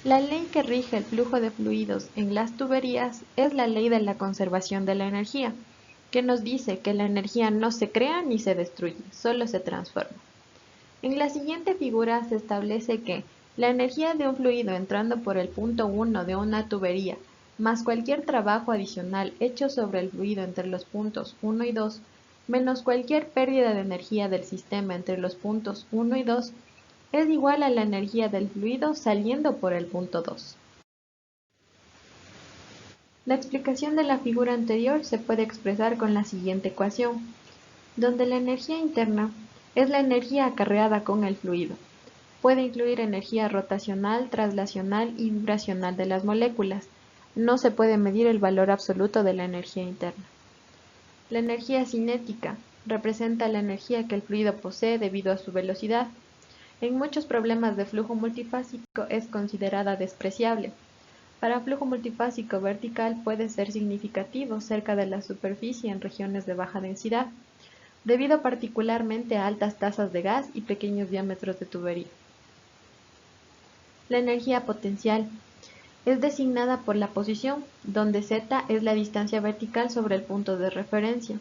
La ley que rige el flujo de fluidos en las tuberías es la ley de la conservación de la energía, que nos dice que la energía no se crea ni se destruye, solo se transforma. En la siguiente figura se establece que la energía de un fluido entrando por el punto 1 de una tubería, más cualquier trabajo adicional hecho sobre el fluido entre los puntos 1 y 2, menos cualquier pérdida de energía del sistema entre los puntos 1 y 2, es igual a la energía del fluido saliendo por el punto 2. La explicación de la figura anterior se puede expresar con la siguiente ecuación, donde la energía interna es la energía acarreada con el fluido. Puede incluir energía rotacional, traslacional y vibracional de las moléculas. No se puede medir el valor absoluto de la energía interna. La energía cinética representa la energía que el fluido posee debido a su velocidad. En muchos problemas de flujo multifásico es considerada despreciable. Para flujo multifásico vertical puede ser significativo cerca de la superficie en regiones de baja densidad, debido particularmente a altas tasas de gas y pequeños diámetros de tubería. La energía potencial es designada por la posición, donde z es la distancia vertical sobre el punto de referencia.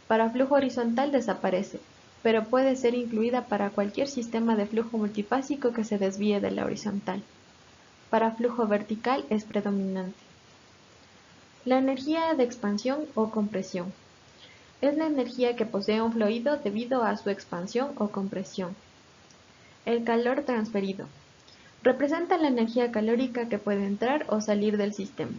Para flujo horizontal desaparece, pero puede ser incluida para cualquier sistema de flujo multifásico que se desvíe de la horizontal. Para flujo vertical es predominante. La energía de expansión o compresión es la energía que posee un fluido debido a su expansión o compresión. El calor transferido representa la energía calórica que puede entrar o salir del sistema.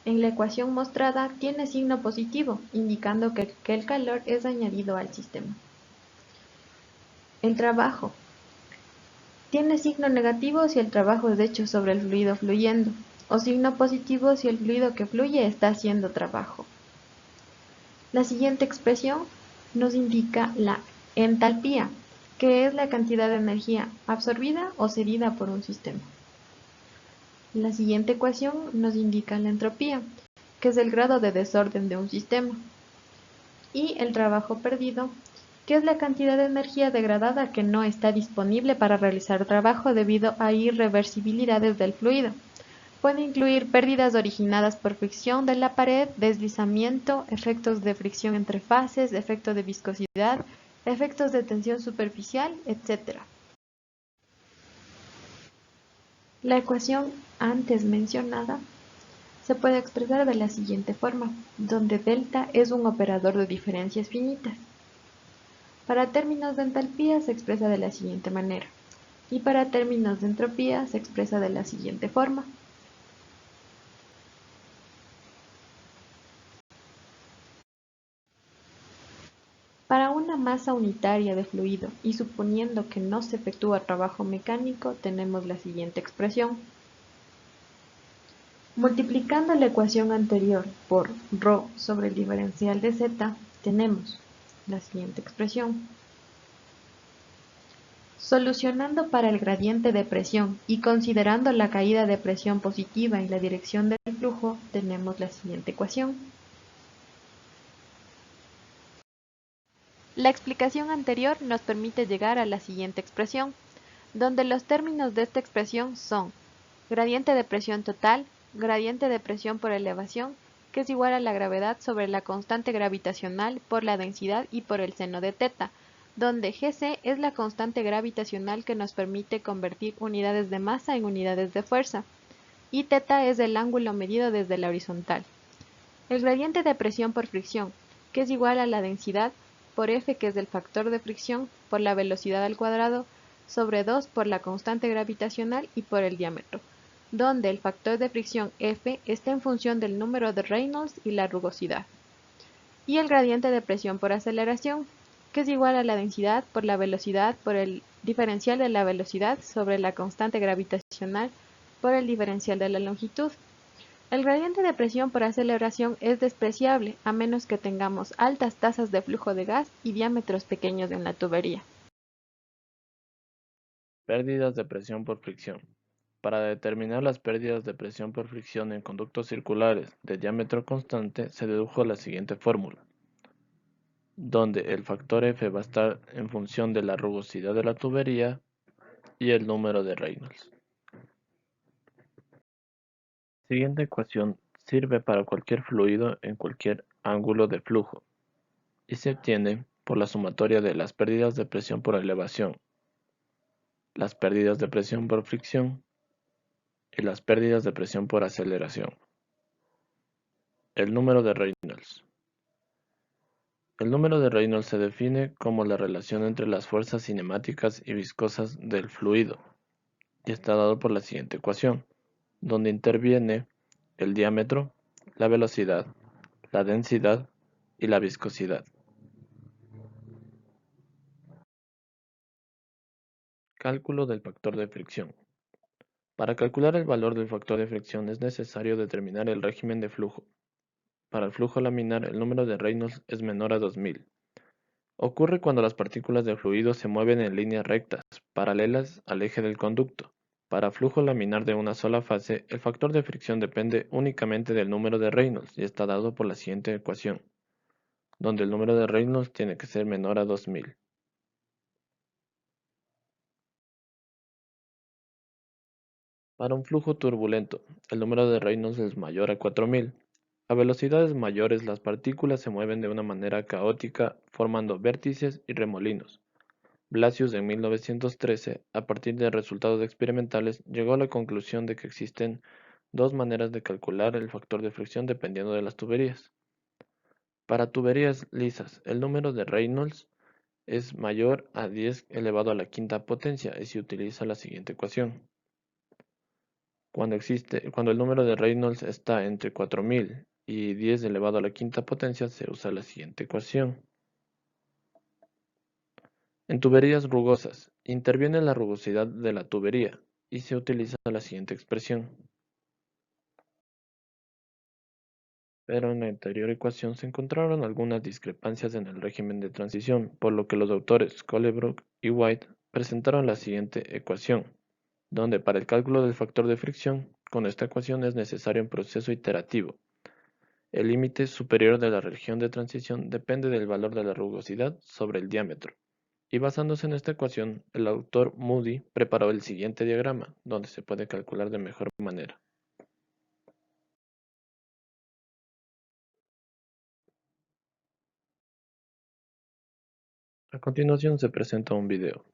En la ecuación mostrada tiene signo positivo, indicando que el calor es añadido al sistema. El trabajo tiene signo negativo si el trabajo es hecho sobre el fluido fluyendo, o signo positivo si el fluido que fluye está haciendo trabajo. La siguiente expresión nos indica la entalpía, que es la cantidad de energía absorbida o cedida por un sistema. La siguiente ecuación nos indica la entropía, que es el grado de desorden de un sistema, y el trabajo perdido, que es la cantidad de energía degradada que no está disponible para realizar trabajo debido a irreversibilidades del fluido. Puede incluir pérdidas originadas por fricción de la pared, deslizamiento, efectos de fricción entre fases, efecto de viscosidad, efectos de tensión superficial, etc. La ecuación antes mencionada se puede expresar de la siguiente forma, donde delta es un operador de diferencias finitas. Para términos de entalpía se expresa de la siguiente manera, y para términos de entropía se expresa de la siguiente forma. Para una masa unitaria de fluido y suponiendo que no se efectúa trabajo mecánico, tenemos la siguiente expresión. Multiplicando la ecuación anterior por ρ sobre el diferencial de z, tenemos la siguiente expresión. Solucionando para el gradiente de presión y considerando la caída de presión positiva en la dirección del flujo, tenemos la siguiente ecuación. La explicación anterior nos permite llegar a la siguiente expresión, donde los términos de esta expresión son gradiente de presión total, gradiente de presión por elevación, que es igual a la gravedad sobre la constante gravitacional por la densidad y por el seno de θ, donde Gc es la constante gravitacional que nos permite convertir unidades de masa en unidades de fuerza, y θ es el ángulo medido desde la horizontal. El gradiente de presión por fricción, que es igual a la densidad por F, que es el factor de fricción, por la velocidad al cuadrado, sobre 2 por la constante gravitacional y por el diámetro, donde el factor de fricción F está en función del número de Reynolds y la rugosidad. Y el gradiente de presión por aceleración, que es igual a la densidad por la velocidad por el diferencial de la velocidad sobre la constante gravitacional por el diferencial de la longitud. El gradiente de presión por aceleración es despreciable a menos que tengamos altas tasas de flujo de gas y diámetros pequeños en la tubería. Pérdidas de presión por fricción. Para determinar las pérdidas de presión por fricción en conductos circulares de diámetro constante se dedujo la siguiente fórmula, donde el factor F va a estar en función de la rugosidad de la tubería y el número de Reynolds. Siguiente ecuación sirve para cualquier fluido en cualquier ángulo de flujo y se obtiene por la sumatoria de las pérdidas de presión por elevación, las pérdidas de presión por fricción y las pérdidas de presión por aceleración. El número de Reynolds. El número de Reynolds se define como la relación entre las fuerzas cinemáticas y viscosas del fluido y está dado por la siguiente ecuación, donde interviene el diámetro, la velocidad, la densidad y la viscosidad. Cálculo del factor de fricción. Para calcular el valor del factor de fricción es necesario determinar el régimen de flujo. Para el flujo laminar el número de Reynolds es menor a 2000. Ocurre cuando las partículas de fluido se mueven en líneas rectas, paralelas al eje del conducto. Para flujo laminar de una sola fase, el factor de fricción depende únicamente del número de Reynolds y está dado por la siguiente ecuación, donde el número de Reynolds tiene que ser menor a 2000. Para un flujo turbulento, el número de Reynolds es mayor a 4000. A velocidades mayores, las partículas se mueven de una manera caótica, formando vértices y remolinos. Blasius en 1913, a partir de resultados experimentales, llegó a la conclusión de que existen dos maneras de calcular el factor de fricción dependiendo de las tuberías. Para tuberías lisas, el número de Reynolds es mayor a 10 elevado a la quinta potencia y se utiliza la siguiente ecuación. Cuando el número de Reynolds está entre 4000 y 10 elevado a la quinta potencia, se usa la siguiente ecuación. En tuberías rugosas, interviene la rugosidad de la tubería y se utiliza la siguiente expresión. Pero en la anterior ecuación se encontraron algunas discrepancias en el régimen de transición, por lo que los autores Colebrook y White presentaron la siguiente ecuación, donde para el cálculo del factor de fricción, con esta ecuación es necesario un proceso iterativo. El límite superior de la región de transición depende del valor de la rugosidad sobre el diámetro. Y basándose en esta ecuación, el autor Moody preparó el siguiente diagrama, donde se puede calcular de mejor manera. A continuación se presenta un video.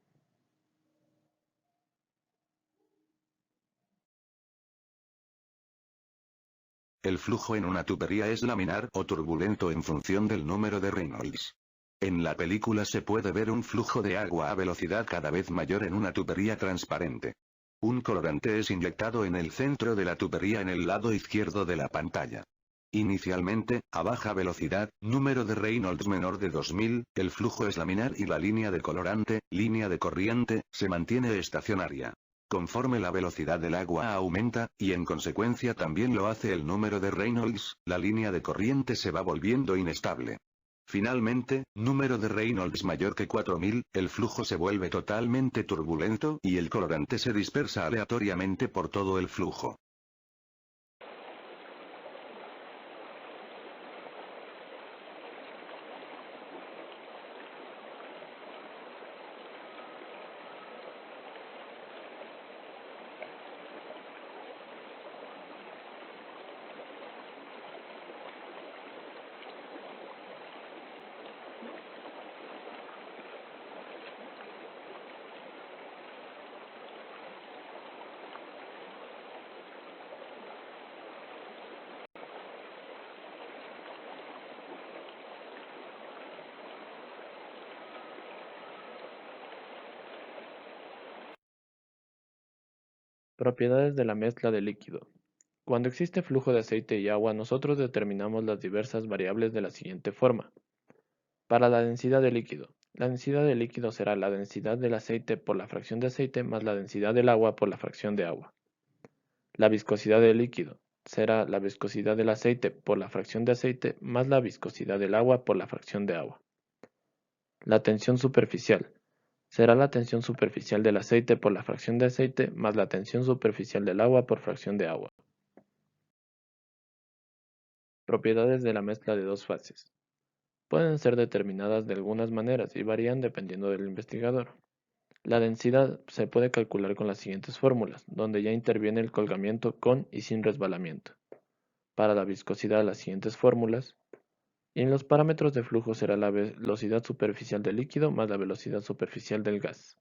El flujo en una tubería es laminar o turbulento en función del número de Reynolds. En la película se puede ver un flujo de agua a velocidad cada vez mayor en una tubería transparente. Un colorante es inyectado en el centro de la tubería en el lado izquierdo de la pantalla. Inicialmente, a baja velocidad, número de Reynolds menor de 2000, el flujo es laminar y la línea de colorante, línea de corriente, se mantiene estacionaria. Conforme la velocidad del agua aumenta, y en consecuencia también lo hace el número de Reynolds, la línea de corriente se va volviendo inestable. Finalmente, número de Reynolds mayor que 4000, el flujo se vuelve totalmente turbulento y el colorante se dispersa aleatoriamente por todo el flujo. Propiedades de la mezcla de líquido. Cuando existe flujo de aceite y agua, nosotros determinamos las diversas variables de la siguiente forma. Para la densidad de líquido. La densidad de líquido será la densidad del aceite por la fracción de aceite más la densidad del agua por la fracción de agua. La viscosidad del líquido será la viscosidad del aceite por la fracción de aceite más la viscosidad del agua por la fracción de agua. La tensión superficial será la tensión superficial del aceite por la fracción de aceite más la tensión superficial del agua por fracción de agua. Propiedades de la mezcla de dos fases. Pueden ser determinadas de algunas maneras y varían dependiendo del investigador. La densidad se puede calcular con las siguientes fórmulas, donde ya interviene el colgamiento con y sin resbalamiento. Para la viscosidad, las siguientes fórmulas. Y en los parámetros de flujo será la velocidad superficial del líquido más la velocidad superficial del gas.